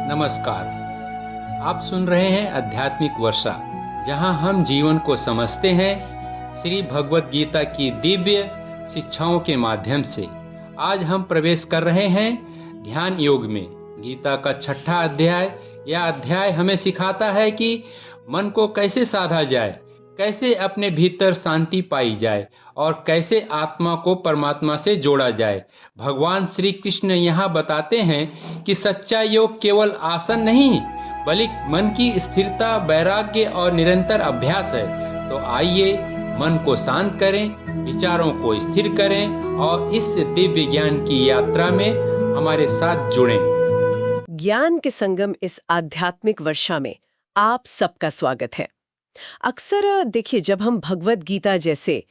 नमस्कार। आप सुन रहे हैं आध्यात्मिक वर्षा, जहां हम जीवन को समझते हैं श्री भगवत गीता की दिव्य शिक्षाओं के माध्यम से। आज हम प्रवेश कर रहे हैं ध्यान योग में। गीता का छठा अध्याय। यह अध्याय हमें सिखाता है कि मन को कैसे साधा जाए, कैसे अपने भीतर शांति पाई जाए और कैसे आत्मा को परमात्मा से जोड़ा जाए। भगवान श्री कृष्ण यहाँ बताते हैं कि सच्चा योग केवल आसन नहीं, बल्कि मन की स्थिरता, वैराग्य और निरंतर अभ्यास है। तो आइए मन को शांत करें, विचारों को स्थिर करें और इस दिव्य ज्ञान की यात्रा में हमारे साथ जुड़ें। ज्ञान के संगम इस आध्यात्मिक वर्षा में आप सबका स्वागत है। अक्सर देखिए, जब हम भगवत गीता जैसे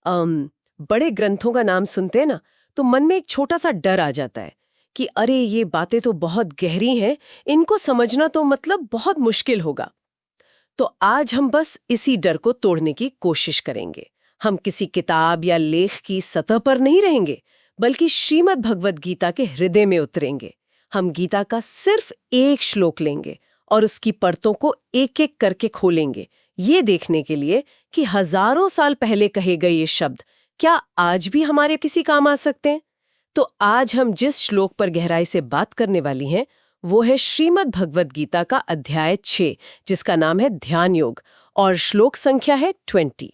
बड़े ग्रंथों का नाम सुनते हैं ना, तो मन में एक छोटा सा डर आ जाता है कि अरे ये बातें तो बहुत गहरी हैं, इनको समझना तो मतलब बहुत मुश्किल होगा। तो आज हम बस इसी डर को तोड़ने की कोशिश करेंगे। हम किसी किताब या लेख की सतह पर नहीं रहेंगे, बल्कि श्रीमद् भगवत गीता के हृदय में उतरेंगे। हम गीता का सिर्फ एक श्लोक लेंगे और उसकी परतों को एक एक करके खोलेंगे, ये देखने के लिए कि हजारों साल पहले कहे गए ये शब्द क्या आज भी हमारे किसी काम आ सकते हैं। तो आज हम जिस श्लोक पर गहराई से बात करने वाली हैं, वो है श्रीमद् भगवत गीता का अध्याय 6, जिसका नाम है ध्यान योग और श्लोक संख्या है 20।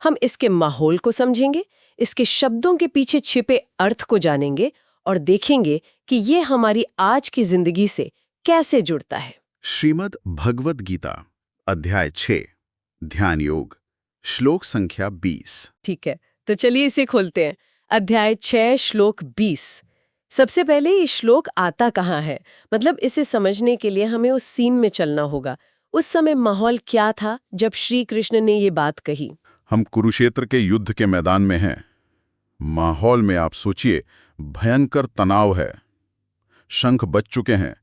हम इसके माहौल को समझेंगे, इसके शब्दों के पीछे छिपे अर्थ को जानेंगे और देखेंगे कि ये हमारी आज की जिंदगी से कैसे जुड़ता है। श्रीमद् भगवत गीता अध्याय 6 ध्यान योग, श्लोक संख्या 20। ठीक है, तो चलिए इसे खोलते हैं। अध्याय 6 श्लोक 20। सबसे पहले ये श्लोक आता कहाँ है, मतलब इसे समझने के लिए हमें उस सीन में चलना होगा। उस समय माहौल क्या था जब श्री कृष्ण ने ये बात कही? हम कुरुक्षेत्र के युद्ध के मैदान में हैं। माहौल में आप सोचिए, भयंकर तनाव है। शंख बज चुके हैं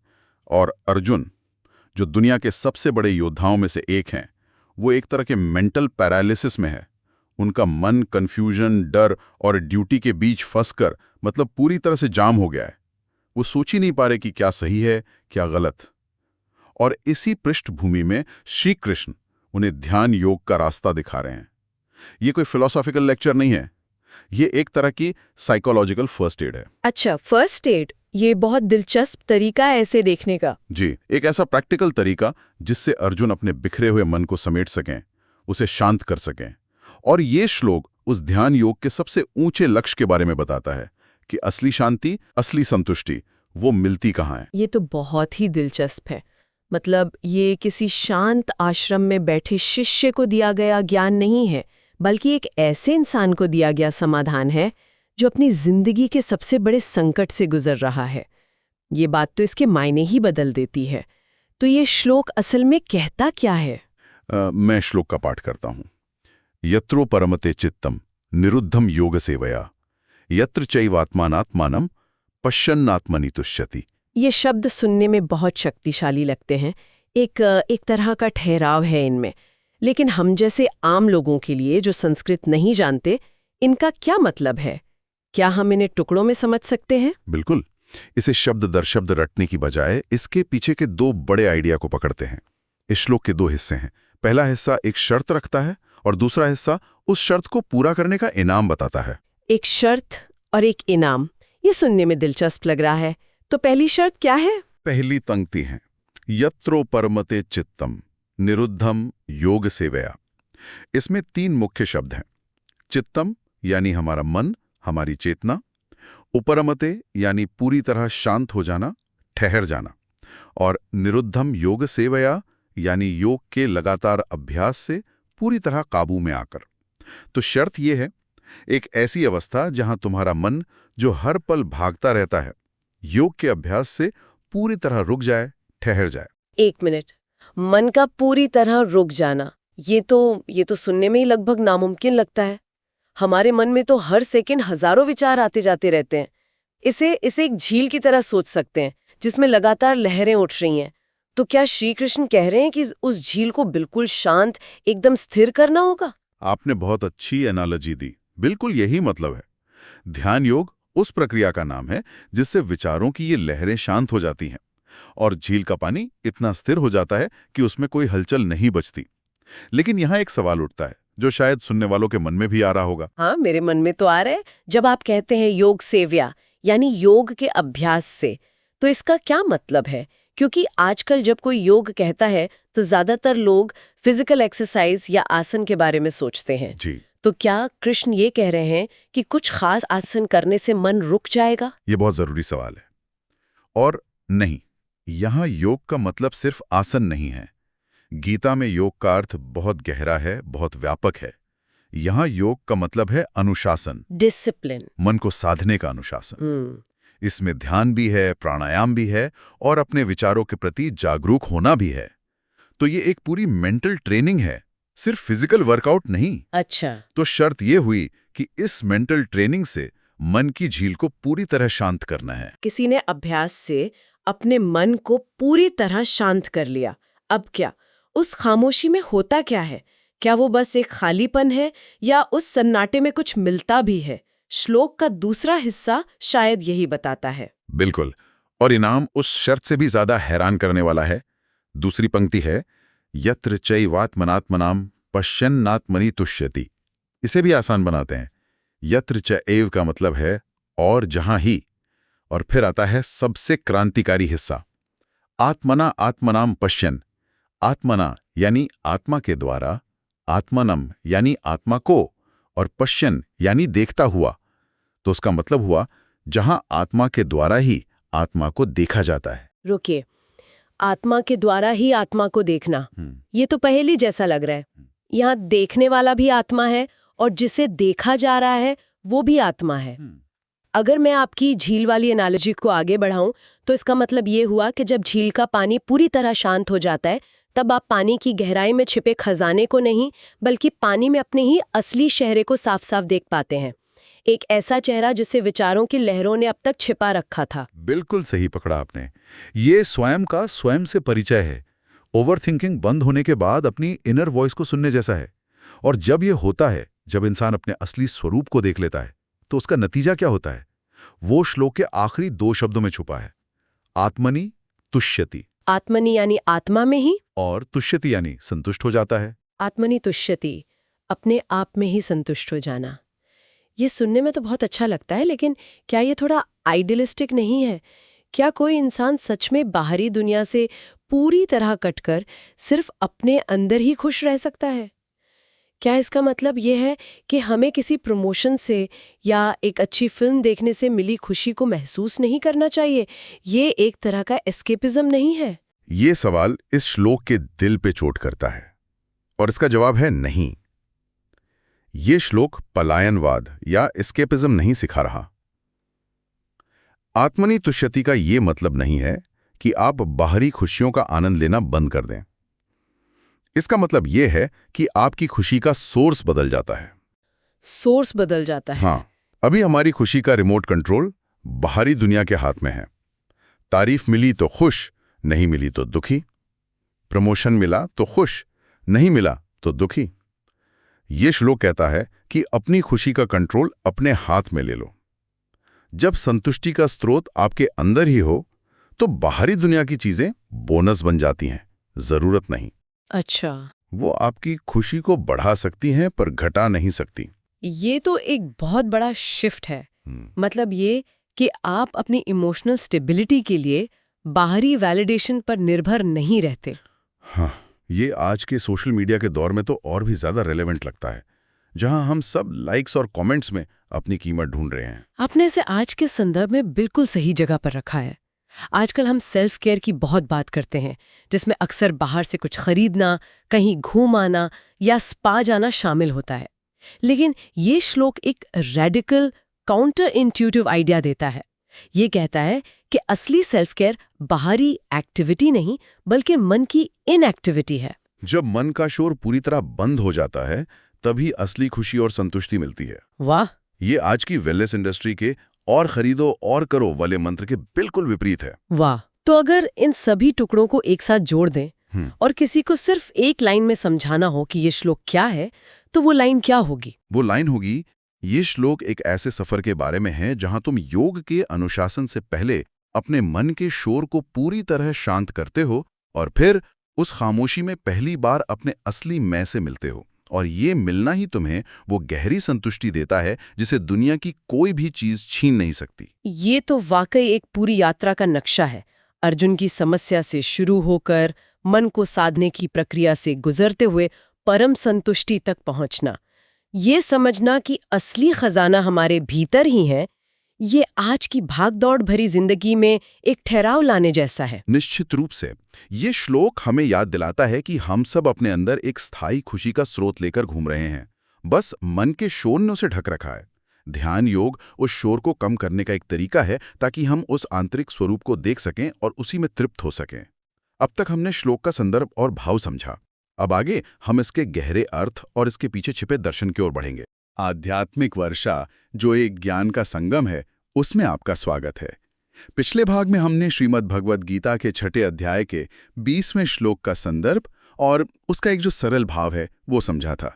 और अर्जुन, जो दुनिया के सबसे बड़े योद्धाओं में से एक हैं, वो एक तरह के मेंटल पैरालिसिस में है। उनका मन कंफ्यूजन, डर और ड्यूटी के बीच फंसकर मतलब पूरी तरह से जाम हो गया है। वो सोच ही नहीं पा रहे कि क्या सही है, क्या गलत। और इसी पृष्ठभूमि में श्री कृष्ण उन्हें ध्यान योग का रास्ता दिखा रहे हैं। ये कोई फिलोसॉफिकल लेक्चर नहीं है, ये एक तरह की साइकोलॉजिकल फर्स्ट एड है। अच्छा, फर्स्ट एड, ये बहुत दिलचस्प तरीका है ऐसे देखने का। जी, एक ऐसा प्रैक्टिकल तरीका जिससे अर्जुन अपने बिखरे हुए मन को समेट सकें, उसे शांत कर सकें। और ये श्लोक उस ध्यान योग के सबसे ऊंचे लक्ष्य के बारे में बताता है कि असली शांति, असली संतुष्टि वो मिलती कहाँ है। ये तो बहुत ही दिलचस्प है। मतलब ये किसी शांत आश्रम में बैठे शिष्य को दिया गया ज्ञान नहीं है, बल्कि एक ऐसे इंसान को दिया गया समाधान है जो अपनी जिंदगी के सबसे बड़े संकट से गुजर रहा है। ये बात तो इसके मायने ही बदल देती है। तो ये श्लोक असल में कहता क्या है? मैं श्लोक का पाठ करता हूं। यत्रो परमते चित्तम निरुद्धम योग सेवया यत्र चैवात्मानात्मानम पश्यन्नात्मनि तुष्यति। ये शब्द सुनने में बहुत शक्तिशाली लगते हैं। एक तरह का ठहराव है इनमें। लेकिन हम जैसे आम लोगों के लिए जो संस्कृत नहीं जानते, इनका क्या मतलब है? क्या हम इन्हें टुकड़ों में समझ सकते हैं? बिल्कुल। इसे शब्द दर शब्द रटने की बजाय इसके पीछे के दो बड़े आइडिया को पकड़ते हैं। इस श्लोक के दो हिस्से हैं। पहला हिस्सा एक शर्त रखता है और दूसरा हिस्सा उस शर्त को पूरा करने का इनाम बताता है। एक शर्त और एक इनाम, ये सुनने में दिलचस्प लग रहा है। तो पहली शर्त क्या है? पहली पंक्ति है, यत्रो परमते चित्तम निरुद्धम योग सेवया। इसमें 3 मुख्य शब्द हैं। चित्तम यानी हमारा मन, हमारी चेतना। उपरमते यानी पूरी तरह शांत हो जाना, ठहर जाना। और निरुद्धम योग सेवया यानी योग के लगातार अभ्यास से पूरी तरह काबू में आकर। तो शर्त यह है, एक ऐसी अवस्था जहां तुम्हारा मन जो हर पल भागता रहता है, योग के अभ्यास से पूरी तरह रुक जाए, ठहर जाए। 1 मिनट, मन का पूरी तरह रुक जाना, ये तो सुनने में ही लगभग नामुमकिन लगता है। हमारे मन में तो हर सेकंड हजारों विचार आते जाते रहते हैं। इसे एक झील की तरह सोच सकते हैं जिसमें लगातार लहरें उठ रही हैं। तो क्या श्री कृष्ण कह रहे हैं कि उस झील को बिल्कुल शांत, एकदम स्थिर करना होगा? आपने बहुत अच्छी एनालॉजी दी। बिल्कुल यही मतलब है। ध्यान योग उस प्रक्रिया का नाम है जिससे विचारों की ये लहरें शांत हो जाती हैं। और झील का पानी इतना स्थिर हो जाता है कि उसमें कोई हलचल नहीं बचती। लेकिन यहाँ एक सवाल उठता है जो शायद सुनने वालों के मन में भी आ रहा होगा। हाँ, मेरे मन में तो आ रहा है। जब आप कहते हैं योग सेव्या यानी योग के अभ्यास से, तो इसका क्या मतलब है? क्योंकि आजकल जब कोई योग कहता है तो ज्यादातर लोग फिजिकल एक्सरसाइज या आसन के बारे में सोचते हैं। जी, तो क्या कृष्ण ये कह रहे हैं कि कुछ खास आसन करने से मन रुक जाएगा? ये बहुत जरूरी सवाल है। और नहीं, यहाँ योग का मतलब सिर्फ आसन नहीं है। गीता में योग का अर्थ बहुत गहरा है, बहुत व्यापक है। यहाँ योग का मतलब है अनुशासन, डिसिप्लिन। मन को साधने का अनुशासन। इसमें ध्यान भी है, प्राणायाम भी है और अपने विचारों के प्रति जागरूक होना भी है। तो ये एक पूरी मेंटल ट्रेनिंग है, सिर्फ फिजिकल वर्कआउट नहीं। अच्छा। तो शर्त ये हुई कि इस मेंटल ट्रेनिंग से मन की झील को पूरी तरह शांत करना है। किसी ने अभ्यास से अपने मन को पूरी तरह शांत कर लिया, अब क्या? उस खामोशी में होता क्या है? क्या वो बस एक खालीपन है या उस सन्नाटे में कुछ मिलता भी है? श्लोक का दूसरा हिस्सा शायद यही बताता है। बिल्कुल, और इनाम उस शर्त से भी ज्यादा हैरान करने वाला है। दूसरी पंक्ति है, यत्र चैवात्मनात्मनाम पश्यन्नात्मनि तुष्यति। इसे भी आसान बनाते हैं। यत्र च एव का मतलब है और जहां ही, और फिर आता है सबसे क्रांतिकारी हिस्सा, आत्मना आत्मनाम पश्यन। आत्मना यानी आत्मा के द्वारा, आत्मनम यानी आत्मा को, और पश्यन यानी देखता हुआ। तो उसका मतलब हुआ जहां आत्मा के द्वारा ही आत्मा को देखा जाता है। रुकिए, आत्मा के द्वारा ही आत्मा को देखना, ये तो पहेली जैसा लग रहा है। यहाँ देखने वाला भी आत्मा है और जिसे देखा जा रहा है वो भी आत्मा है। अगर मैं आपकी झील वाली एनालॉजी को आगे बढ़ाऊं तो इसका मतलब ये हुआ कि जब झील का पानी पूरी तरह शांत हो जाता है तब आप पानी की गहराई में छिपे खजाने को नहीं बल्कि पानी में अपने ही असली चेहरे को साफ साफ देख पाते हैं। एक ऐसा चेहरा जिसे विचारों की लहरों ने अब तक छिपा रखा था। बिल्कुल सही पकड़ा आपने। ये स्वयं का स्वयं से परिचय है। ओवरथिंकिंग बंद होने के बाद अपनी इनर वॉइस को सुनने जैसा है। और जब ये होता है, जब इंसान अपने असली स्वरूप को देख लेता है, तो उसका नतीजा क्या होता है? वो श्लोक के आखिरी 2 शब्दों में छुपा है, आत्मनि तुष्यति। आत्मनि यानी आत्मा में ही, और तुष्यति यानी संतुष्ट हो जाता है। आत्मनि तुष्यति, अपने आप में ही संतुष्ट हो जाना। ये सुनने में तो बहुत अच्छा लगता है, लेकिन क्या ये थोड़ा आइडियलिस्टिक नहीं है? क्या कोई इंसान सच में बाहरी दुनिया से पूरी तरह कटकर सिर्फ अपने अंदर ही खुश रह सकता है? क्या इसका मतलब ये है कि हमें किसी प्रमोशन से या एक अच्छी फिल्म देखने से मिली खुशी को महसूस नहीं करना चाहिए? ये एक तरह का एस्केपिज्म नहीं है? ये सवाल इस श्लोक के दिल पे चोट करता है, और इसका जवाब है नहीं। ये श्लोक पलायनवाद या एस्केपिज्म नहीं सिखा रहा। आत्मनि तुष्यति का ये मतलब नहीं है कि आप बाहरी खुशियों का आनंद लेना बंद कर दें। इसका मतलब यह है कि आपकी खुशी का सोर्स बदल जाता है। सोर्स बदल जाता है? हाँ, अभी हमारी खुशी का रिमोट कंट्रोल बाहरी दुनिया के हाथ में है। तारीफ मिली तो खुश, नहीं मिली तो दुखी। प्रमोशन मिला तो खुश, नहीं मिला तो दुखी। ये श्लोक कहता है कि अपनी खुशी का कंट्रोल अपने हाथ में ले लो। जब संतुष्टि का स्रोत आपके अंदर ही हो, तो बाहरी दुनिया की चीजें बोनस बन जाती हैं, जरूरत नहीं। अच्छा, वो आपकी खुशी को बढ़ा सकती हैं पर घटा नहीं सकती। ये तो एक बहुत बड़ा शिफ्ट है। मतलब ये कि आप अपनी इमोशनल स्टेबिलिटी के लिए बाहरी वैलिडेशन पर निर्भर नहीं रहते। हाँ, ये आज के सोशल मीडिया के दौर में तो और भी ज्यादा रेलेवेंट लगता है, जहां हम सब लाइक्स और कमेंट्स में अपनी कीमत ढूंढ रहे हैं। आपने इसे आज के संदर्भ में बिल्कुल सही जगह पर रखा है। आजकल हम सेल्फ केयर की बहुत बात करते हैं, जिसमें अक्सर बाहर से कुछ खरीदना, कहीं घूम आना या स्पा जाना शामिल होता है। लेकिन ये श्लोक एक रेडिकल काउंटर इंट्यूटिव आइडिया देता है। ये कहता है कि असली सेल्फ केयर बाहरी एक्टिविटी नहीं बल्कि मन की इनएक्टिविटी है। जब मन का शोर पूरी तरह बंद हो जाता है, तभी असली खुशी और संतुष्टि मिलती है। वाह! ये आज की वेलनेस इंडस्ट्री के और खरीदो और करो वाले मंत्र के बिल्कुल विपरीत है। वाह! तो अगर इन सभी टुकड़ों को एक साथ जोड़ दें और किसी को सिर्फ एक लाइन में समझाना हो कि ये श्लोक क्या है, तो वो लाइन क्या होगी? वो लाइन होगी, ये श्लोक एक ऐसे सफर के बारे में है जहां तुम योग के अनुशासन से पहले अपने मन के शोर को पूरी तरह शांत करते हो और फिर उस खामोशी में पहली बार अपने असली मैं से मिलते हो। और ये मिलना ही तुम्हें वो गहरी संतुष्टि देता है जिसे दुनिया की कोई भी चीज छीन नहीं सकती। ये तो वाकई एक पूरी यात्रा का नक्शा है। अर्जुन की समस्या से शुरू होकर मन को साधने की प्रक्रिया से गुजरते हुए परम संतुष्टि तक पहुंचना। ये समझना कि असली खजाना हमारे भीतर ही है, ये आज की भागदौड़ भरी जिंदगी में एक ठहराव लाने जैसा है। निश्चित रूप से ये श्लोक हमें याद दिलाता है कि हम सब अपने अंदर एक स्थायी खुशी का स्रोत लेकर घूम रहे हैं, बस मन के शोर ने उसे ढक रखा है। ध्यान योग उस शोर को कम करने का एक तरीका है ताकि हम उस आंतरिक स्वरूप को देख सकें और उसी में तृप्त हो सकें। अब तक हमने श्लोक का संदर्भ और भाव समझा। अब आगे हम इसके गहरे अर्थ और इसके पीछे छिपे दर्शन की ओर बढ़ेंगे। आध्यात्मिक वर्षा, जो एक ज्ञान का संगम है, उसमें आपका स्वागत है। पिछले भाग में हमने श्रीमद् भगवद गीता के 6 अध्याय के 20वें श्लोक का संदर्भ और उसका एक जो सरल भाव है वो समझा था।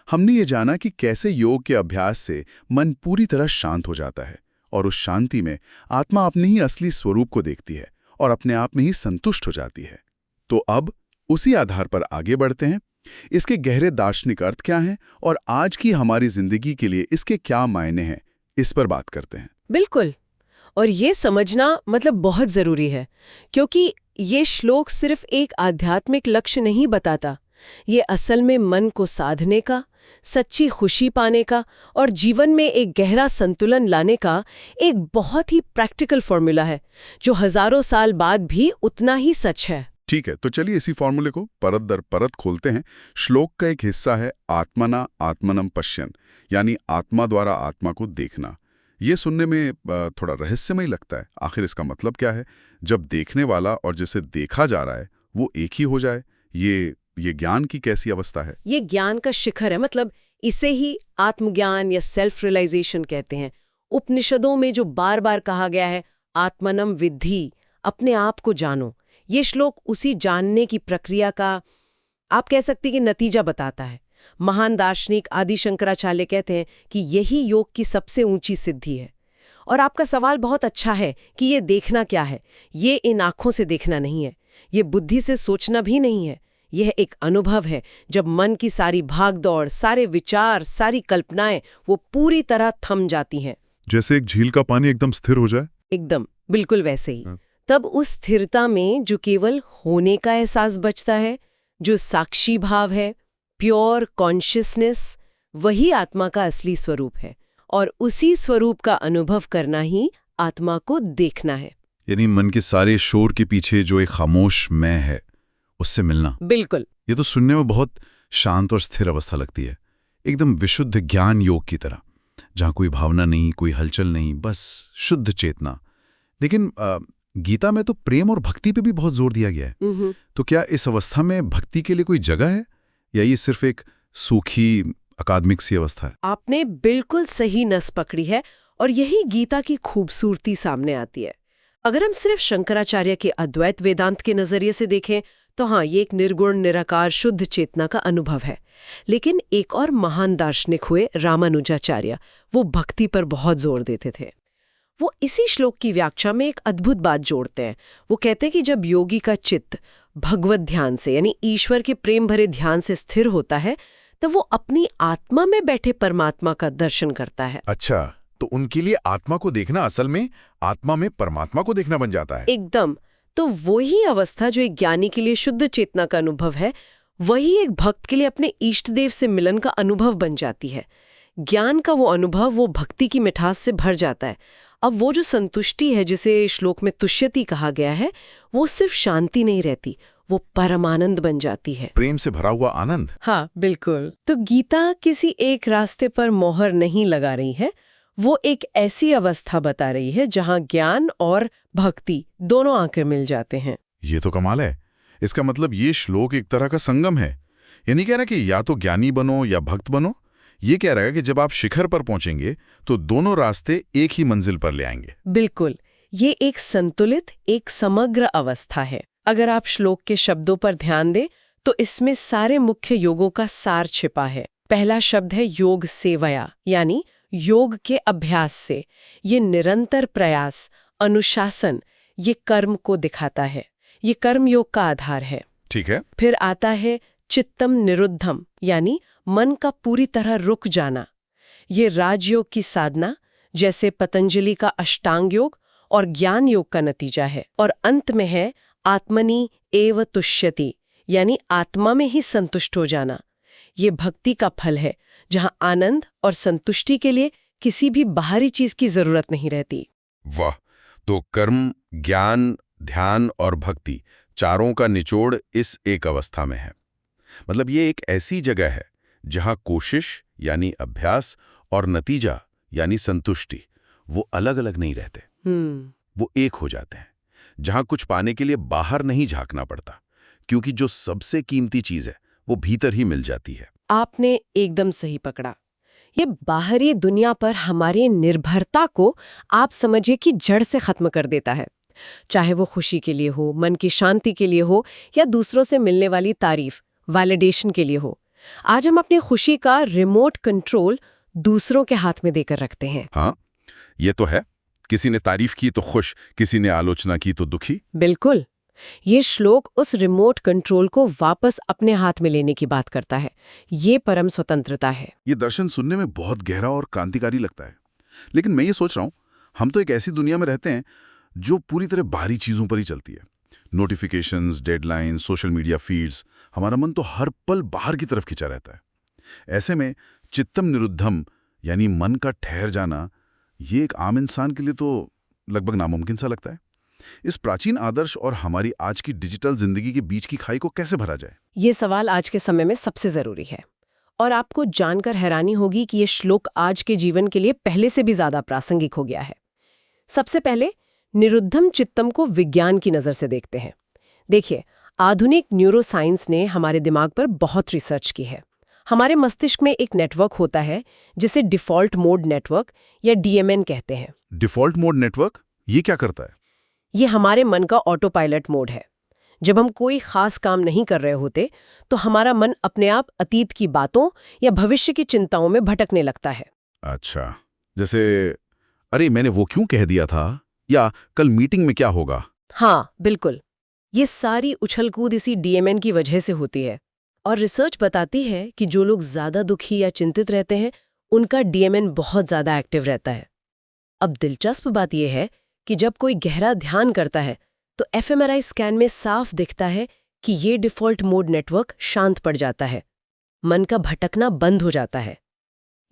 हमने ये जाना कि कैसे योग के अभ्यास से मन पूरी तरह शांत हो जाता है और उस शांति में आत्मा अपने ही असली स्वरूप को देखती है और अपने आप में ही संतुष्ट हो जाती है। तो अब उसी आधार पर आगे बढ़ते हैं। इसके गहरे दार्शनिक अर्थ क्या हैं और आज की हमारी जिंदगी के लिए इसके क्या मायने हैं, इस पर बात करते हैं। बिल्कुल, और ये समझना बहुत जरूरी है, क्योंकि ये श्लोक सिर्फ एक आध्यात्मिक लक्ष्य नहीं बताता। ये असल में मन को साधने का, सच्ची खुशी पाने का और जीवन में एक गहरा संतुलन लाने का एक बहुत ही प्रैक्टिकल फॉर्मूला है, जो हजारों साल बाद भी उतना ही सच है। ठीक है, तो चलिए इसी फॉर्मूले को परत दर परत खोलते हैं। श्लोक का एक हिस्सा है आत्मना आत्मनम पश्यन, यानी आत्मा द्वारा आत्मा को देखना। ये सुनने में थोड़ा रहस्यमय लगता है। आखिर इसका मतलब क्या है? जब देखने वाला और जिसे देखा जा रहा है वो एक ही हो जाए, ये ज्ञान की कैसी अवस्था है? ये ज्ञान का शिखर है, इसे ही आत्मज्ञान या सेल्फ रियलाइजेशन कहते हैं। उपनिषदों में जो बार बार कहा गया है, आत्मनम विद्धि, अपने आप को जानो, ये श्लोक उसी जानने की प्रक्रिया का, आप कह सकते हैं कि नतीजा बताता है। महान दार्शनिक आदि शंकराचार्य कहते हैं कि यही योग की सबसे ऊंची सिद्धि है। और आपका सवाल बहुत अच्छा है कि ये देखना क्या है। ये इन आँखों से देखना नहीं है, ये बुद्धि से सोचना भी नहीं है। यह एक अनुभव है जब मन की सारी भागदौड़, सारे विचार, सारी कल्पनाएं वो पूरी तरह थम जाती हैं। जैसे एक झील का पानी एकदम स्थिर हो जाए। एकदम, बिल्कुल वैसे ही। तब उस स्थिरता में जो केवल होने का एहसास बचता है, जो साक्षी भाव है, प्योर कॉन्शियसनेस, वही आत्मा का असली स्वरूप है। और उसी स्वरूप का अनुभव करना ही आत्मा को देखना है। यानी मन के सारे शोर के पीछे जो एक खामोश मैं है, उससे मिलना। बिल्कुल। ये तो सुनने में बहुत शांत और स्थिर अवस्था लगती है, एकदम विशुद्ध ज्ञान योग की तरह, जहां कोई भावना नहीं, कोई हलचल नहीं, बस शुद्ध चेतना। लेकिन गीता में तो प्रेम और भक्ति पे भी बहुत जोर दिया गया है। तो क्या इस अवस्था में भक्ति के लिए कोई जगह है या ये सिर्फ एक सूखी अकादमिक सी अवस्था है? आपने बिल्कुल सही नस पकड़ी है और यही गीता की खूबसूरती सामने आती है। अगर हम सिर्फ शंकराचार्य के अद्वैत वेदांत के नजरिए से देखें तो हाँ, ये एक निर्गुण निराकार शुद्ध चेतना का अनुभव है। लेकिन एक और महान दार्शनिक हुए रामानुजाचार्य, वो भक्ति पर बहुत जोर देते थे। वो इसी श्लोक की व्याख्या में एक अद्भुत बात जोड़ते हैं। वो कहते हैं कि जब योगी का चित्त भगवत ध्यान से, यानी ईश्वर के प्रेम भरे ध्यान से स्थिर होता है, तब वो अपनी आत्मा में बैठे परमात्मा का दर्शन करता है। अच्छा, तो उनके लिए आत्मा को देखना असल में आत्मा में परमात्मा को देखना बन जाता है। एकदम। तो वही अवस्था जो एक ज्ञानी के लिए शुद्ध चेतना का अनुभव है, वही एक भक्त के लिए अपने इष्ट देव से मिलन का अनुभव बन जाती है। ज्ञान का वो अनुभव वो भक्ति की मिठास से भर जाता है। अब वो जो संतुष्टि है, जिसे श्लोक में तुष्यति कहा गया है, वो सिर्फ शांति नहीं रहती, वो परमानंद बन जाती है। प्रेम से भरा हुआ आनंद। हाँ, बिल्कुल। तो गीता किसी एक रास्ते पर मोहर नहीं लगा रही है, वो एक ऐसी अवस्था बता रही है जहां ज्ञान और भक्ति दोनों आकर मिल जाते हैं। ये तो कमाल है। इसका मतलब ये श्लोक एक तरह का संगम है। ये नहीं कह रहा कि या तो ज्ञानी बनो या भक्त बनो, ये कह रहा है कि जब आप शिखर पर पहुंचेंगे तो दोनों रास्ते एक ही मंजिल पर ले आएंगे। बिल्कुल, ये एक संतुलित, एक समग्र अवस्था है। अगर आप श्लोक के शब्दों पर ध्यान दें तो इसमें सारे मुख्य योगों का सार छिपा है। पहला शब्द है योग सेवया, यानी योग के अभ्यास से। ये निरंतर प्रयास, अनुशासन ये कर्म को दिखाता है, ये कर्मयोग का आधार है। ठीक है। फिर आता है चित्तम निरुद्धम, यानी मन का पूरी तरह रुक जाना। ये राजयोग की साधना, जैसे पतंजलि का अष्टांग योग और ज्ञान योग का नतीजा है। और अंत में है आत्मनि एव तुष्यति, यानी आत्मा में ही संतुष्ट हो जाना। ये भक्ति का फल है, जहां आनंद और संतुष्टि के लिए किसी भी बाहरी चीज की जरूरत नहीं रहती। वाह! तो कर्म, ज्ञान, ध्यान और भक्ति चारों का निचोड़ इस एक अवस्था में है। मतलब ये एक ऐसी जगह है जहां कोशिश यानी अभ्यास और नतीजा यानी संतुष्टि वो अलग-अलग नहीं रहते। वो एक हो जाते हैं। जहां कुछ पाने के लिए बाहर नहीं झांकना पड़ता, क्योंकि जो सबसे कीमती चीज है वो भीतर ही मिल जाती है। आपने एकदम सही पकड़ा। ये बाहरी दुनिया पर हमारी निर्भरता को आप समझिए कि जड़ से खत्म कर देता है। चाहे वो खुशी के लिए हो, मन की शांति के लिए हो, या दूसरों से मिलने वाली तारीफ, वैलिडेशन के लिए हो। आज हम अपनी खुशी का रिमोट कंट्रोल दूसरों के हाथ में देकर रखते हैं। हाँ, ये तो है। किसी ने तारीफ की तो खुश, किसी ने आलोचना की तो दुखी। बिल्कुल। ये श्लोक उस रिमोट कंट्रोल को वापस अपने हाथ में लेने की बात करता है। ये परम स्वतंत्रता है। ये दर्शन सुनने में बहुत गहरा और क्रांतिकारी लगता है, लेकिन मैं ये सोच रहा हूँ, हम तो एक ऐसी दुनिया में रहते हैं जो पूरी तरह बाहरी चीजों पर ही चलती है। Notifications, deadlines, social media feeds, हमारा मन तो हर पल बाहर की तरफ खिंचा रहता है। ऐसे में चित्तम निरुद्धम यानी मन का ठहर जाना, ये एक आम इंसान के लिए तो लगभग नामुमकिन सा लगता है। इस प्राचीन आदर्श और हमारी आज की डिजिटल जिंदगी के बीच की खाई को कैसे भरा जाए? ये सवाल आज के समय में सबसे जरूरी है। और आपको जानकर हैरानी होगी कि ये श्लोक आज के जीवन के लिए पहले से भी ज्यादा प्रासंगिक हो गया है। सबसे पहले निरुद्धम चित्तम को विज्ञान की नजर से देखते हैं। देखिए, आधुनिक न्यूरोसाइंस ने हमारे दिमाग पर बहुत रिसर्च की है। हमारे मस्तिष्क में एक नेटवर्क होता है जिसे डिफॉल्ट मोड नेटवर्क या डीएमएन कहते हैं। डिफॉल्ट मोड नेटवर्क ये क्या करता है? ये हमारे मन का ऑटो पायलट मोड है। जब हम कोई खास काम नहीं कर रहे होते तो हमारा मन अपने आप अतीत की बातों या भविष्य की चिंताओं में भटकने लगता है। अच्छा, जैसे अरे मैंने वो क्यों कह दिया था, या कल मीटिंग में क्या होगा। हाँ, बिल्कुल। ये सारी उछलकूद इसी डीएमएन की वजह से होती है। और रिसर्च बताती है कि जो लोग ज्यादा दुखी या चिंतित रहते हैं, उनका डीएमएन बहुत ज्यादा एक्टिव रहता है। अब दिलचस्प बात यह है कि जब कोई गहरा ध्यान करता है तो एफएमआरआई स्कैन में साफ दिखता है कि ये डिफॉल्ट मोड नेटवर्क शांत पड़ जाता है, मन का भटकना बंद हो जाता है।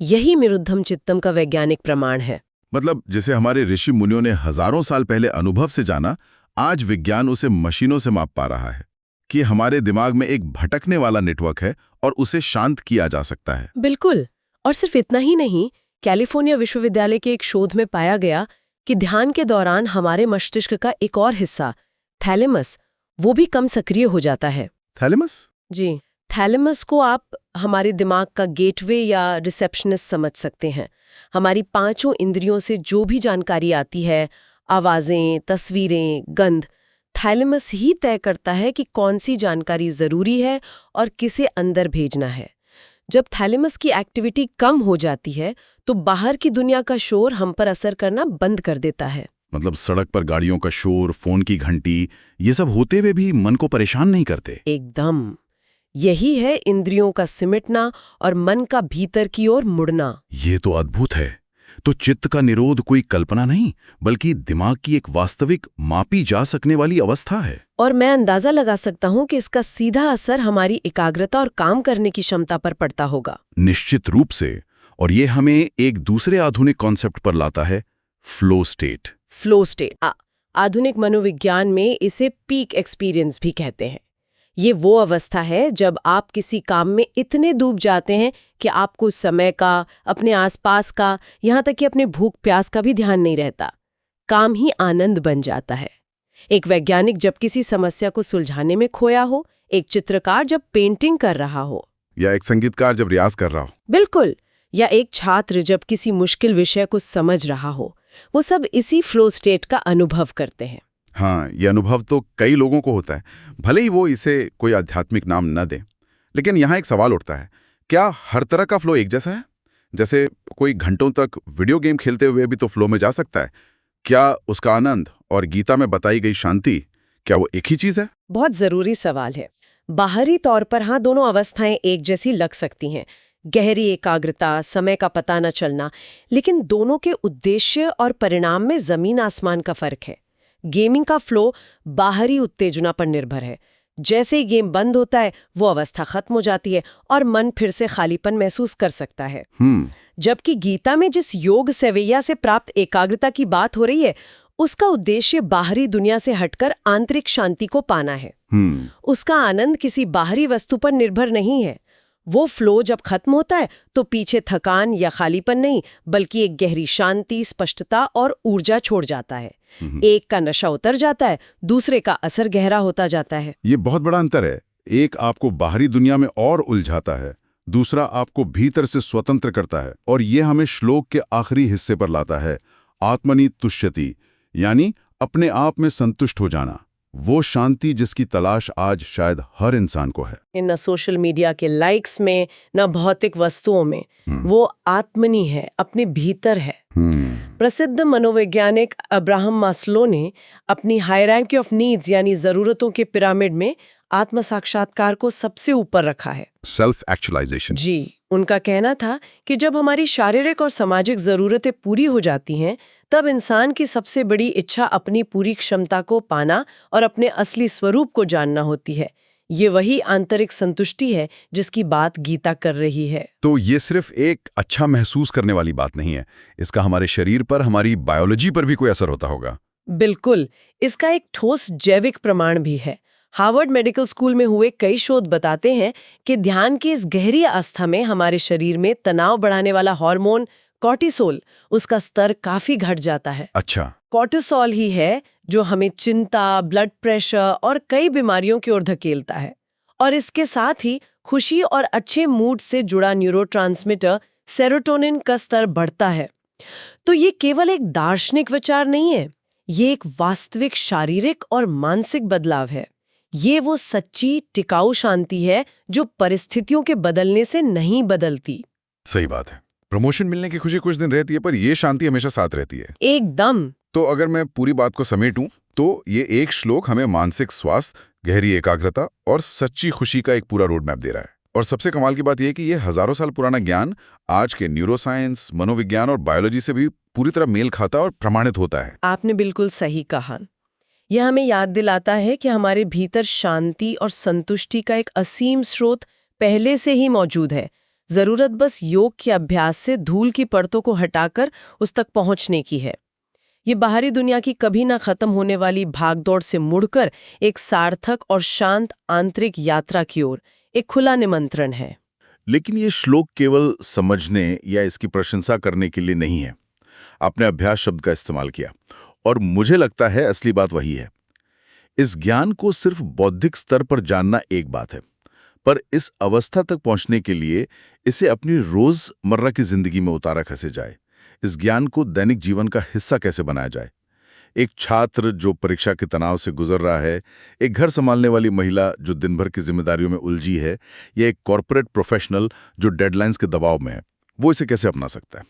यही निरुद्धम चित्तम का वैज्ञानिक प्रमाण है। मतलब जिसे हमारे ऋषि मुनियों ने हजारों साल पहले अनुभव से जाना, आज विज्ञान उसे मशीनों से माप पा रहा है कि हमारे दिमाग में एक भटकने वाला नेटवर्क है और उसे शांत किया जा सकता है। बिल्कुल। और सिर्फ इतना ही नहीं, कैलिफोर्निया विश्वविद्यालय के एक शोध में पाया गया कि ध्यान के दौरान हमारे मस्तिष्क का एक और हिस्सा, थैलेमस, वो भी कम सक्रिय हो जाता है। थैलेमस? जी, थैलेमस को आप हमारे दिमाग का गेटवे या रिसेप्शनिस्ट समझ सकते हैं। हमारी पांचों इंद्रियों से जो भी जानकारी आती है, आवाजें, तस्वीरें, गंध, थैलेमस ही तय करता है कि कौन सी जानकारी जरूरी है और किसे अंदर भेजना है। जब थैलेमस की एक्टिविटी कम हो जाती है तो बाहर की दुनिया का शोर हम पर असर करना बंद कर देता है। मतलब सड़क पर गाड़ियों का शोर, फोन की घंटी, ये सब होते हुए भी मन को परेशान नहीं करते। एकदम। यही है इंद्रियों का सिमटना और मन का भीतर की ओर मुड़ना। ये तो अद्भुत है। तो चित्त का निरोध कोई कल्पना नहीं, बल्कि दिमाग की एक वास्तविक, मापी जा सकने वाली अवस्था है। और मैं अंदाजा लगा सकता हूं कि इसका सीधा असर हमारी एकाग्रता और काम करने की क्षमता पर पड़ता होगा। निश्चित रूप से। और ये हमें एक दूसरे आधुनिक कॉन्सेप्ट पर लाता है, फ्लो स्टेट। फ्लो स्टेट, आधुनिक मनोविज्ञान में इसे पीक एक्सपीरियंस भी कहते हैं। ये वो अवस्था है जब आप किसी काम में इतने डूब जाते हैं कि आपको समय का, अपने आसपास का, यहाँ तक कि अपने भूख प्यास का भी ध्यान नहीं रहता। काम ही आनंद बन जाता है। एक वैज्ञानिक जब किसी समस्या को सुलझाने में खोया हो, एक चित्रकार जब पेंटिंग कर रहा हो, या एक संगीतकार जब रियाज कर रहा हो। बिल्कुल। या एक छात्र जब किसी मुश्किल विषय को समझ रहा हो, वो सब इसी फ्लो स्टेट का अनुभव करते हैं। हाँ, ये अनुभव तो कई लोगों को होता है, भले ही वो इसे कोई आध्यात्मिक नाम न दे। लेकिन यहाँ एक सवाल उठता है, क्या हर तरह का फ्लो एक जैसा है? जैसे कोई घंटों तक वीडियो गेम खेलते हुए भी तो फ्लो में जा सकता है, क्या उसका आनंद और गीता में बताई गई शांति, क्या वो एक ही चीज है? बहुत जरूरी सवाल है। बाहरी तौर पर हाँ, दोनों अवस्थाएं एक जैसी लग सकती हैं, गहरी एकाग्रता, समय का पता न चलना, लेकिन दोनों के उद्देश्य और परिणाम में जमीन आसमान का फर्क है। गेमिंग का फ्लो बाहरी उत्तेजना पर निर्भर है। जैसे ही गेम बंद होता है वो अवस्था खत्म हो जाती है और मन फिर से खालीपन महसूस कर सकता है। जबकि गीता में जिस योग सेवैया से प्राप्त एकाग्रता की बात हो रही है, उसका उद्देश्य बाहरी दुनिया से हटकर आंतरिक शांति को पाना है। उसका आनंद किसी बाहरी वस्तु पर निर्भर नहीं है। वो फ्लो जब खत्म होता है तो पीछे थकान या खालीपन नहीं, बल्कि एक गहरी शांति, स्पष्टता और ऊर्जा छोड़ जाता है। एक का नशा उतर जाता है, दूसरे का असर गहरा होता जाता है। ये बहुत बड़ा अंतर है। एक आपको बाहरी दुनिया में और उलझाता है, दूसरा आपको भीतर से स्वतंत्र करता है। और ये हमें श्लोक के आखिरी हिस्से पर लाता है, आत्मनि तुष्यति, यानी अपने आप में संतुष्ट हो जाना। वो शांति जिसकी तलाश आज शायद हर इंसान को है। न सोशल मीडिया के लाइक्स में, न भौतिक वस्तुओं में। वो आत्मनि है, अपने भीतर है। प्रसिद्ध मनोवैज्ञानिक अब्राहम मास्लो ने अपनी हायरार्की ऑफ नीड्स यानी जरूरतों के पिरामिड में आत्म साक्षात्कार को सबसे ऊपर रखा है। Self actualisation. जी, उनका कहना था कि जब हमारी शारीरिक और सामाजिक जरूरतें पूरी हो जाती हैं, तब इंसान की सबसे बड़ी इच्छा अपनी पूरी क्षमता को पाना और अपने असली स्वरूप को जानना होती है। ये वही आंतरिक संतुष्टि है जिसकी बात गीता कर रही है। तो ये सिर्फ एक अच्छा महसूस करने वाली बात नहीं है, इसका हमारे शरीर पर, हमारी बायोलॉजी पर भी कोई असर होता होगा। बिल्कुल, इसका एक ठोस जैविक प्रमाण भी है। हार्वर्ड मेडिकल स्कूल में हुए कई शोध बताते हैं कि ध्यान की इस गहरी आस्था में हमारे शरीर में तनाव बढ़ाने वाला हार्मोन कॉर्टिसोल, उसका स्तर काफी घट जाता है। अच्छा। कॉर्टिसोल ही है जो हमें चिंता, ब्लड प्रेशर और कई बीमारियों की ओर धकेलता है। और इसके साथ ही खुशी और अच्छे मूड से जुड़ा न्यूरोट्रांसमीटर सेरोटोनिन का स्तर बढ़ता है। तो ये केवल एक दार्शनिक विचार नहीं है, ये एक वास्तविक शारीरिक और मानसिक बदलाव है। ये वो सच्ची टिकाऊ शांति है जो परिस्थितियों के बदलने से नहीं बदलती। सही बात है। प्रमोशन मिलने की खुशी कुछ दिन रहती है, पर ये शांति हमेशा साथ रहती है। एकदम। तो अगर मैं पूरी बात को समेटूं, तो ये एक श्लोक हमें मानसिक स्वास्थ्य, गहरी एकाग्रता और सच्ची खुशी का एक पूरा रोड मैप दे रहा है। और सबसे कमाल की बात यह है कि ये हजारों साल पुराना ज्ञान आज के न्यूरोसाइंस, मनोविज्ञान और बायोलॉजी से भी पूरी तरह मेल खाता और प्रमाणित होता है। आपने बिल्कुल सही कहा। यह हमें याद दिलाता है कि हमारे भीतर शांति और संतुष्टि का एक असीम स्रोत पहले से ही मौजूद है। जरूरत बस योग के अभ्यास से धूल की परतों को हटाकर उस तक पहुंचने की है। ये बाहरी दुनिया की कभी ना खत्म होने वाली भागदौड़ से मुड़कर एक सार्थक और शांत आंतरिक यात्रा की ओर एक खुला निमंत्रण है। लेकिन ये श्लोक केवल समझने या इसकी प्रशंसा करने के लिए नहीं है। आपने अभ्यास शब्द का इस्तेमाल किया और मुझे लगता है असली बात वही है। इस ज्ञान को सिर्फ बौद्धिक स्तर पर जानना एक बात है, पर इस अवस्था तक पहुंचने के लिए इसे अपनी रोजमर्रा की जिंदगी में उतारा कैसे जाए, इस ज्ञान को दैनिक जीवन का हिस्सा कैसे बनाया जाए। एक छात्र जो परीक्षा के तनाव से गुजर रहा है, एक घर संभालने वाली महिला जो दिन भर की जिम्मेदारियों में उलझी है, या एक कॉर्पोरेट प्रोफेशनल जो डेडलाइंस के दबाव में है, वो इसे कैसे अपना सकता है।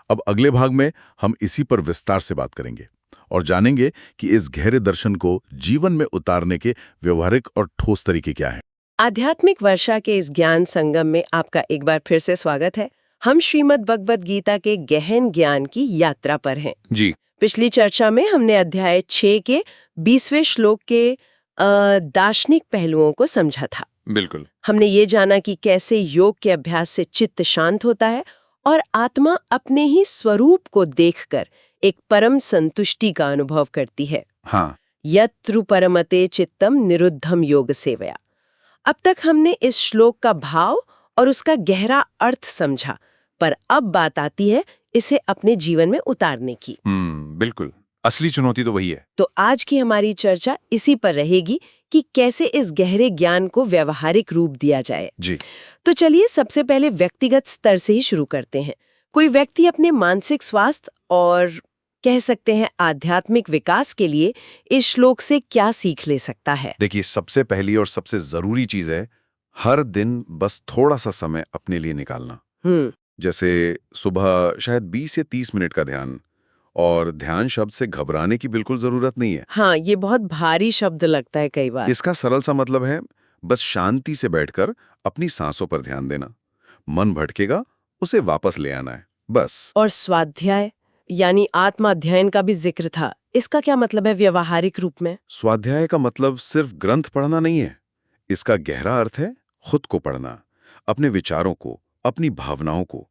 अब अगले भाग में हम इसी पर विस्तार से बात करेंगे और जानेंगे कि इस गहरे दर्शन को जीवन में उतारने के व्यवहारिक और ठोस तरीके क्या हैं। आध्यात्मिक वर्षा के इस ज्ञान संगम में आपका एक बार फिर से स्वागत है। हम श्रीमद् भगवद गीता के गहन ज्ञान की यात्रा पर हैं। जी। पिछली चर्चा में हमने अध्याय 6 के 20वें श्लोक के दार्शनिक पहलुओं को समझा था। बिल्कुल। हमने ये जाना कि कैसे योग के अभ्यास से चित्त शांत होता है और आत्मा अपने ही स्वरूप को देखकर एक परम संतुष्टि का अनुभव करती है। हाँ। यत्रु परमते चित्तम निरुद्धम योग सेवया। अब तक हमने इस श्लोक का भाव और उसका गहरा अर्थ समझा, पर अब बात आती है इसे अपने जीवन में उतारने की। बिल्कुल, असली चुनौती तो वही है। तो आज की हमारी चर्चा इसी पर रहेगी कि कैसे इस गहरे ज्ञान को व्यावहारिक रूप दिया जाए। जी। तो चलिए सबसे पहले व्यक्तिगत स्तर से ही शुरू करते हैं। कोई व्यक्ति अपने मानसिक स्वास्थ्य और कह सकते हैं आध्यात्मिक विकास के लिए इस श्लोक से क्या सीख ले सकता है? देखिए, सबसे पहली और सबसे जरूरी चीज है हर दिन बस थोड़ा सा समय अपने लिए निकालना। जैसे सुबह शायद 20 या 30 मिनट का ध्यान, और ध्यान शब्द से घबराने की बिल्कुल जरूरत नहीं है। हाँ, ये बहुत भारी शब्द लगता है कई बार। इसका सरल सा मतलब है बस शांति से बैठकर अपनी सांसों पर ध्यान देना। मन भटकेगा, उसे वापस ले आना है, बस। और स्वाध्याय यानी आत्मा अध्ययन का भी जिक्र था, इसका क्या मतलब है व्यवहारिक रूप में? स्वाध्याय का मतलब सिर्फ ग्रंथ पढ़ना नहीं है। इसका गहरा अर्थ है खुद को पढ़ना, अपने विचारों को, अपनी भावनाओं को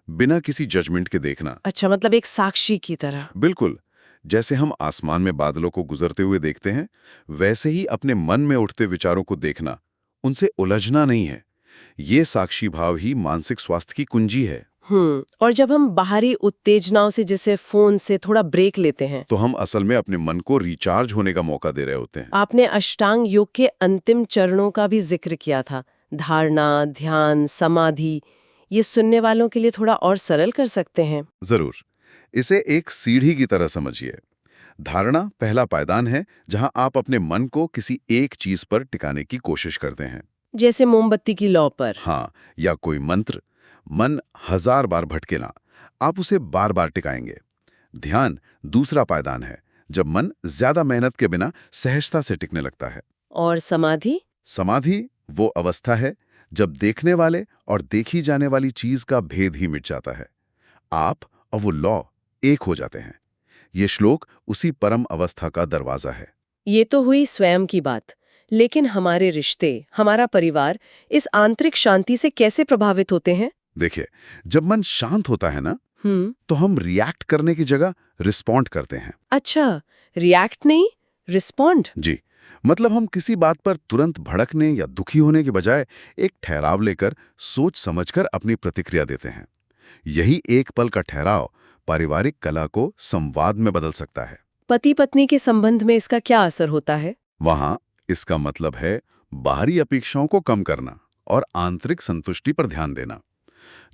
बिना किसी जजमेंट के देखना। अच्छा, मतलब एक साक्षी की तरह। बिल्कुल, जैसे हम आसमान में बादलों को गुजरते हुए देखते हैं, वैसे ही अपने मन में उठते विचारों को देखना, उनसे उलझना नहीं है। ये साक्षी भाव ही मानसिक स्वास्थ्य की कुंजी है। और जब हम बाहरी उत्तेजनाओं से, जैसे फोन से थोड़ा ब्रेक लेते हैं, तो हम असल में अपने मन को रिचार्ज होने का मौका दे रहे होते हैं। आपने अष्टांग योग के अंतिम चरणों का भी जिक्र किया था, धारणा, ध्यान, समाधि। ये सुनने वालों के लिए थोड़ा और सरल कर सकते हैं? जरूर, इसे एक सीढ़ी की तरह समझिए। धारणा पहला पायदान है, जहां आप अपने मन को किसी एक चीज पर टिकाने की कोशिश करते हैं। जैसे मोमबत्ती की लौ पर। हाँ, या कोई मंत्र। मन 1000 बार भटके ना, आप उसे बार बार टिकाएंगे। ध्यान दूसरा पायदान है, जब मन ज्यादा मेहनत के बिना सहजता से टिकने लगता है। और समाधि? समाधि वो अवस्था है जब देखने वाले और देखी जाने वाली चीज का भेद ही मिट जाता है। आप और वो लौ एक हो जाते हैं। ये श्लोक उसी परम अवस्था का दरवाजा है। ये तो हुई स्वयं की बात, लेकिन हमारे रिश्ते, हमारा परिवार इस आंतरिक शांति से कैसे प्रभावित होते हैं? देखिए, जब मन शांत होता है ना, तो हम रिएक्ट करने की जगह रिस्पॉन्ड करते हैं। अच्छा, रिएक्ट नहीं, रिस्पॉन्ड। जी, मतलब हम किसी बात पर तुरंत भड़कने या दुखी होने के बजाय एक ठहराव लेकर सोच समझकर अपनी प्रतिक्रिया देते हैं। यही एक पल का ठहराव पारिवारिक कला को संवाद में बदल सकता है। पति पत्नी के संबंध में इसका क्या असर होता है? वहां इसका मतलब है बाहरी अपेक्षाओं को कम करना और आंतरिक संतुष्टि पर ध्यान देना।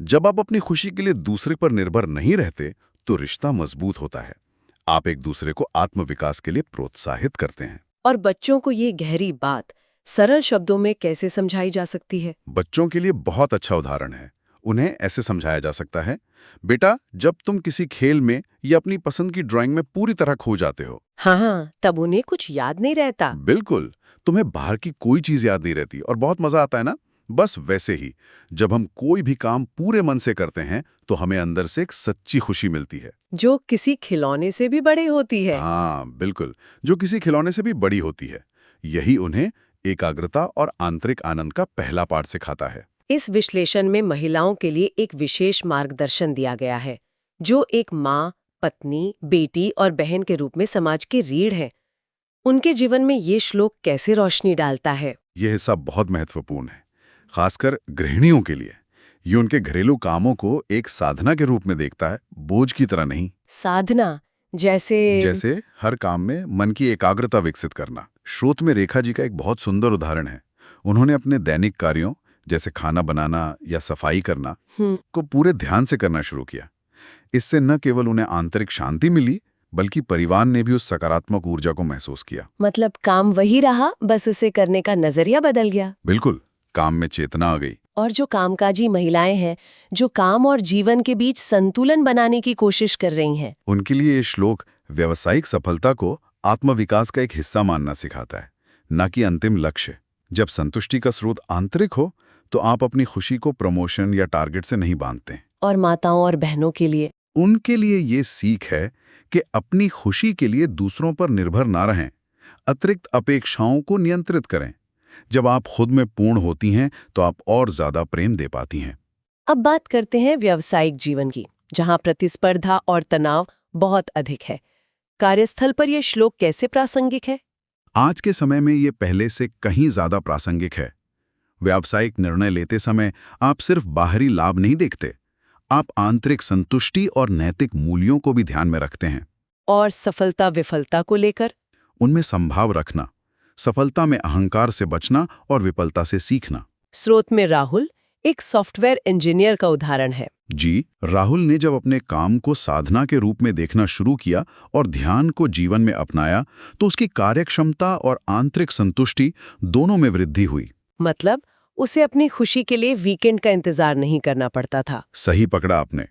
जब आप अपनी खुशी के लिए दूसरे पर निर्भर नहीं रहते, तो रिश्ता मजबूत होता है। आप एक दूसरे को आत्मविकास के लिए प्रोत्साहित करते हैं। और बच्चों को ये गहरी बात सरल शब्दों में कैसे समझाई जा सकती है? बच्चों के लिए बहुत अच्छा उदाहरण है। उन्हें ऐसे समझाया जा सकता है, बेटा, जब तुम किसी खेल में या अपनी पसंद की ड्राइंग में पूरी तरह खो जाते हो। हाँ, तब उन्हें कुछ याद नहीं रहता। बिल्कुल, तुम्हें बाहर की कोई चीज याद नहीं रहती और बहुत मजा आता है ना। बस वैसे ही जब हम कोई भी काम पूरे मन से करते हैं, तो हमें अंदर से एक सच्ची खुशी मिलती है, जो किसी खिलौने से भी बड़ी होती है। हाँ बिल्कुल, जो किसी खिलौने से भी बड़ी होती है। यही उन्हें एकाग्रता और आंतरिक आनंद का पहला पाठ सिखाता है। इस विश्लेषण में महिलाओं के लिए एक विशेष मार्गदर्शन दिया गया है, जो एक माँ, पत्नी, बेटी और बहन के रूप में समाज की रीढ़ है। उनके जीवन में ये श्लोक कैसे रोशनी डालता है? यह हिस्सा बहुत महत्वपूर्ण है, खासकर गृहिणियों के लिए। ये उनके घरेलू कामों को एक साधना के रूप में देखता है, बोझ की तरह नहीं। साधना जैसे हर काम में मन की एकाग्रता विकसित करना। श्रोत में रेखा जी का एक बहुत सुंदर उदाहरण है। उन्होंने अपने दैनिक कार्यों जैसे खाना बनाना या सफाई करना को पूरे ध्यान से करना शुरू किया। इससे न केवल उन्हें आंतरिक शांति मिली, बल्कि परिवार ने भी उस सकारात्मक ऊर्जा को महसूस किया। मतलब काम वही रहा, बस उसे करने का नजरिया बदल गया। बिल्कुल, काम में चेतना आ गई। और जो कामकाजी महिलाएं हैं, जो काम और जीवन के बीच संतुलन बनाने की कोशिश कर रही हैं, उनके लिए ये श्लोक व्यावसायिक सफलता को आत्मविकास का एक हिस्सा मानना सिखाता है, न कि अंतिम लक्ष्य। जब संतुष्टि का स्रोत आंतरिक हो, तो आप अपनी खुशी को प्रमोशन या टारगेट से नहीं बांधते। और माताओं और बहनों के लिए? उनके लिए ये सीख है कि अपनी खुशी के लिए दूसरों पर निर्भर ना रहें, अतिरिक्त अपेक्षाओं को नियंत्रित करें। जब आप खुद में पूर्ण होती हैं, तो आप और ज्यादा प्रेम दे पाती हैं। अब बात करते हैं व्यावसायिक जीवन की, जहां प्रतिस्पर्धा और तनाव बहुत अधिक है। कार्यस्थल पर यह श्लोक कैसे प्रासंगिक है? आज के समय में ये पहले से कहीं ज्यादा प्रासंगिक है। व्यावसायिक निर्णय लेते समय आप सिर्फ बाहरी लाभ नहीं देखते, आप आंतरिक संतुष्टि और नैतिक मूल्यों को भी ध्यान में रखते हैं। और सफलता विफलता को लेकर? उनमें संभाव रखना, सफलता में अहंकार से बचना और विफलता से सीखना। स्रोत में राहुल एक सॉफ्टवेयर इंजीनियर का उदाहरण है। जी, राहुल ने जब अपने काम को साधना के रूप में देखना शुरू किया और ध्यान को जीवन में अपनाया, तो उसकी कार्यक्षमता और आंतरिक संतुष्टि दोनों में वृद्धि हुई। मतलब उसे अपनी खुशी के लिए वीकेंड का इंतजार नहीं करना पड़ता था। सही पकड़ा आपने।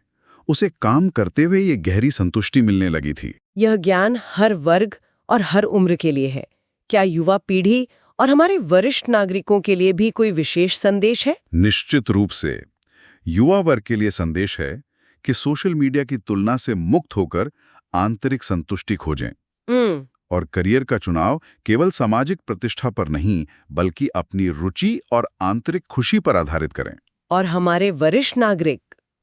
उसे काम करते हुए ये गहरी संतुष्टि मिलने लगी थी। यह ज्ञान हर वर्ग और हर उम्र के लिए है। क्या युवा पीढ़ी और हमारे वरिष्ठ नागरिकों के लिए भी कोई विशेष संदेश है? निश्चित रूप से युवा वर्ग के लिए संदेश है कि सोशल मीडिया की तुलना से मुक्त होकर आंतरिक संतुष्टि खोजें और करियर का चुनाव केवल सामाजिक प्रतिष्ठा पर नहीं बल्कि अपनी रुचि और आंतरिक खुशी पर आधारित करें। और हमारे वरिष्ठ नागरिक,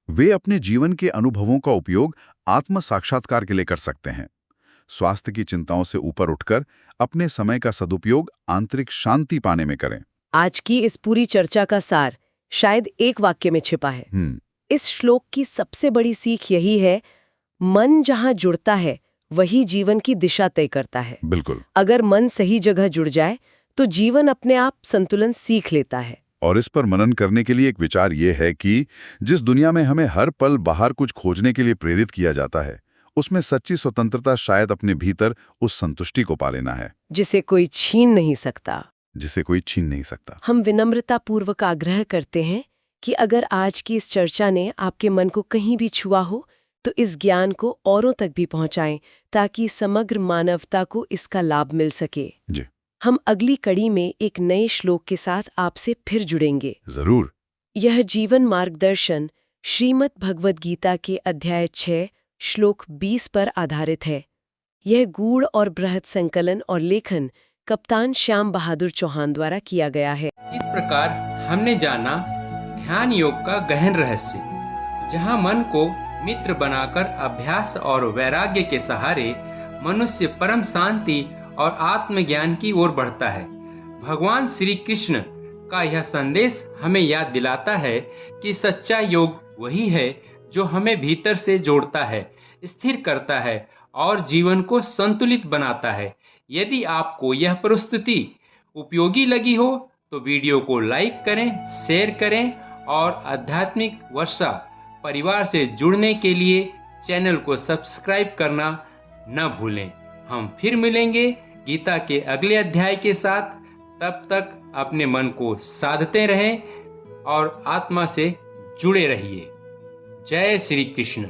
वे अपने जीवन के अनुभवों का उपयोग आत्म साक्षात्कार के लिए कर सकते हैं। स्वास्थ्य की चिंताओं से ऊपर उठकर अपने समय का सदुपयोग आंतरिक शांति पाने में करें। आज की इस पूरी चर्चा का सार शायद एक वाक्य में छिपा है। इस श्लोक की सबसे बड़ी सीख यही है, मन जहां जुड़ता है वही जीवन की दिशा तय करता है। बिल्कुल। अगर मन सही जगह जुड़ जाए तो जीवन अपने आप संतुलन सीख लेता है। और इस पर मनन करने के लिए एक विचार ये है कि जिस दुनिया में हमें हर पल बाहर कुछ खोजने के लिए प्रेरित किया जाता है, उसमें सच्ची स्वतंत्रता शायद अपने भीतर उस संतुष्टि को पा लेना है जिसे कोई छीन नहीं सकता। हम विनम्रतापूर्वक आग्रह करते हैं कि अगर आज की इस चर्चा ने आपके मन को कहीं भी छुआ हो तो इस ज्ञान को औरों तक भी पहुंचाएं ताकि समग्र मानवता को इसका लाभ मिल सके। जी। हम अगली कड़ी में एक नए श्लोक के साथ आपसे फिर जुड़ेंगे। जरूर। यह जीवन मार्गदर्शन श्रीमद् भगवद गीता के अध्याय 6 श्लोक 20 पर आधारित है। यह गूढ़ और बृहद संकलन और लेखन कप्तान श्याम बहादुर चौहान द्वारा किया गया है। इस प्रकार हमने जाना ध्यान योग का गहन रहस्य, जहां मन को मित्र बनाकर अभ्यास और वैराग्य के सहारे मनुष्य परम शांति और आत्मज्ञान की ओर बढ़ता है। भगवान श्री कृष्ण का यह संदेश हमें याद दिलाता है कि सच्चा योग वही है जो हमें भीतर से जोड़ता है, स्थिर करता है और जीवन को संतुलित बनाता है। यदि आपको यह प्रस्तुति उपयोगी लगी हो तो वीडियो को लाइक करें, शेयर करें और आध्यात्मिक वर्षा परिवार से जुड़ने के लिए चैनल को सब्सक्राइब करना न भूलें। हम फिर मिलेंगे गीता के अगले अध्याय के साथ। तब तक अपने मन को साधते रहें और आत्मा से जुड़े रहिए। जय श्री कृष्ण।